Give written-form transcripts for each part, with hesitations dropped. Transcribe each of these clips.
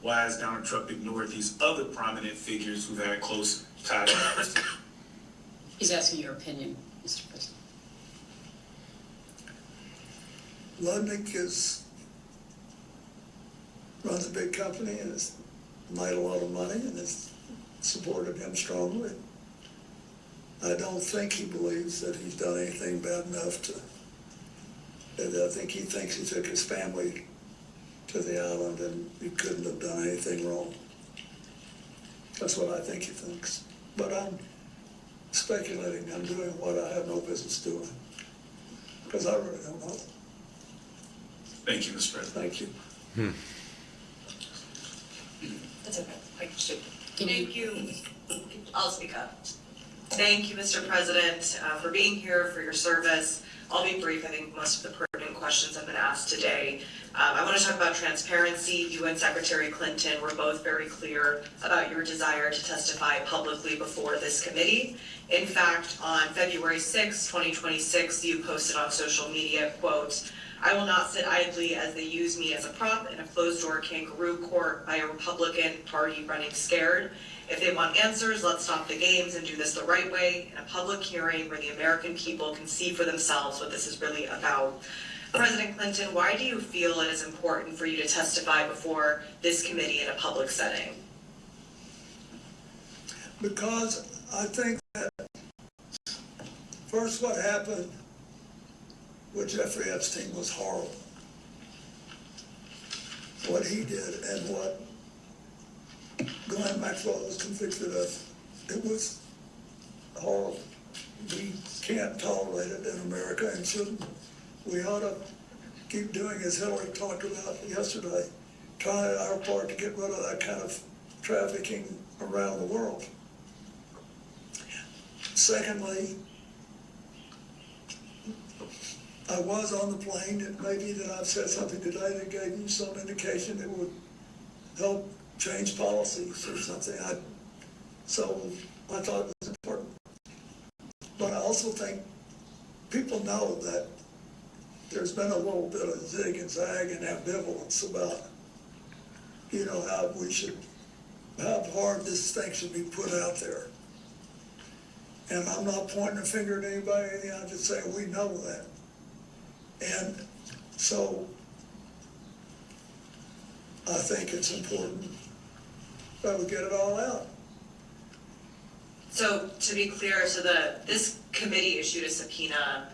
why has Donald Trump ignored these other prominent figures who've had close ties to the president? He's asking your opinion, Mr. President. Lutnick runs a big company and has made a lot of money and has supported him strongly. I don't think he believes that he's done anything bad enough I think he thinks he took his family to the island and he couldn't have done anything wrong. That's what I think he thinks. But I'm speculating. I'm doing what I have no business doing. Because I really don't know. Thank you, Mr. President. Thank you. That's okay. I should. Thank you. I'll speak up. Thank you, Mr. President, for being here, for your service. I'll be brief. I think most of the pertinent questions have been asked today. I want to talk about transparency. You and Secretary Clinton were both very clear about your desire to testify publicly before this committee. In fact, on February 6, 2026, you posted on social media, quote, "I will not sit idly as they use me as a prop in a closed-door kangaroo court by a Republican Party running scared. If they want answers, let's stop the games and do this the right way in a public hearing where the American people can see for themselves what this is really about." President Clinton, why do you feel it is important for you to testify before this committee in a public setting? Because I think that first what happened with Jeffrey Epstein was horrible. What he did and what Ghislaine Maxwell was convicted of, it was horrible. We can't tolerate it in America and shouldn't. We ought to keep doing as Hillary talked about yesterday, trying our part to get rid of that kind of trafficking around the world. Secondly, I was on the plane. It may be that I've said something today that gave you some indication it would help change policies or something. So I thought it was important. But I also think people know that there's been a little bit of zig and zag and ambivalence about, how hard this thing should be put out there. And I'm not pointing a finger at anybody, I'm just saying we know that. And so I think it's important that we get it all out. So to be clear, this committee issued a subpoena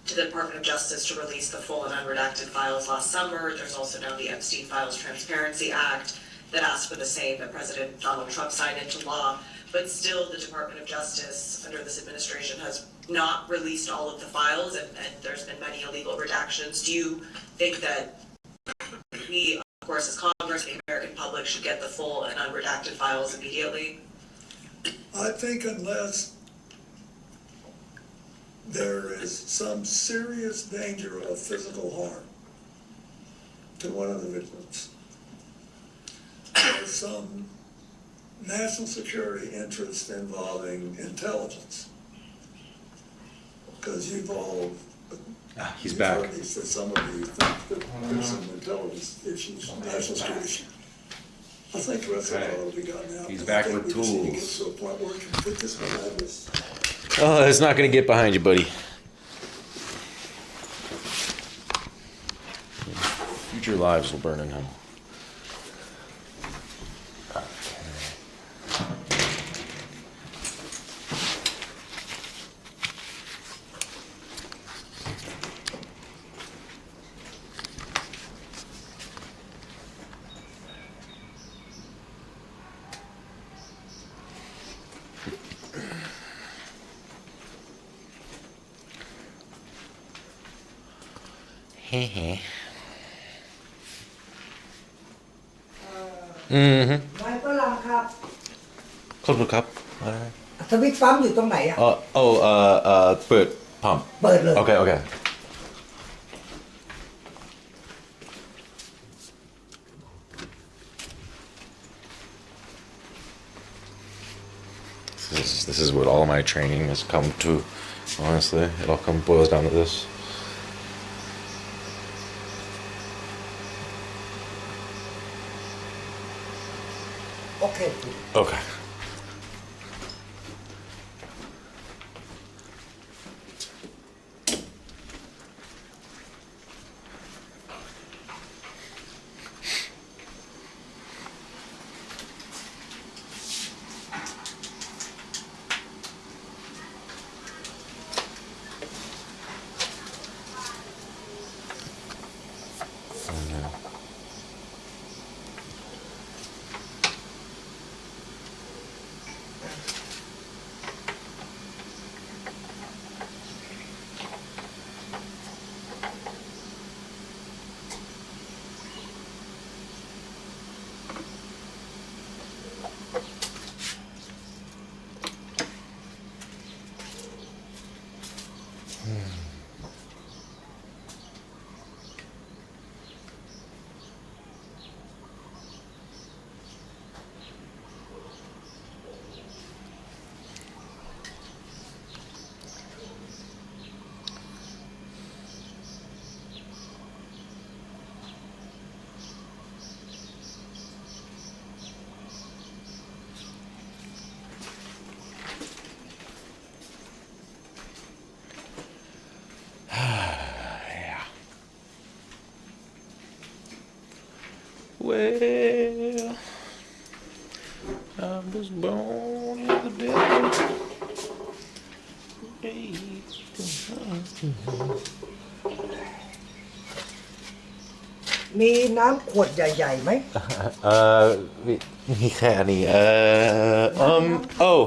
to the Department of Justice to release the full and unredacted files last summer. There's also now the Epstein Files Transparency Act that asked for the same that President Donald Trump signed into law. But still, the Department of Justice under this administration has not released all of the files, and there's been many illegal redactions. Do you think that we, of course, as Congress, the American public, should get the full and unredacted files immediately? I think unless there is some serious danger of physical harm to one of the victims, there's some national security interest involving intelligence. Because you've all He's back. heard these, that some of you think that there's some intelligence issues, national security issues. I think the rest of it ought to be gotten out. He's I back think with we just need to get tools. to a point where we can put this behind us. Oh, it's not going to get behind you, buddy. Future lives will burn in hell.ไว้ฝรั่งครับ ขอบคุณครับ สวิตช์ปั๊มอยู่ตรงไหนอ่ะ เปิดปั๊ม เปิดเลย โอเค This is what all my training has come to. Honestly, it all boils down to this. โอเค Okay. Yeah. Well, I'm just born in the devil. Hey. มีน้ำขวดใหญ่ๆไหม มีแค่อันนี้oh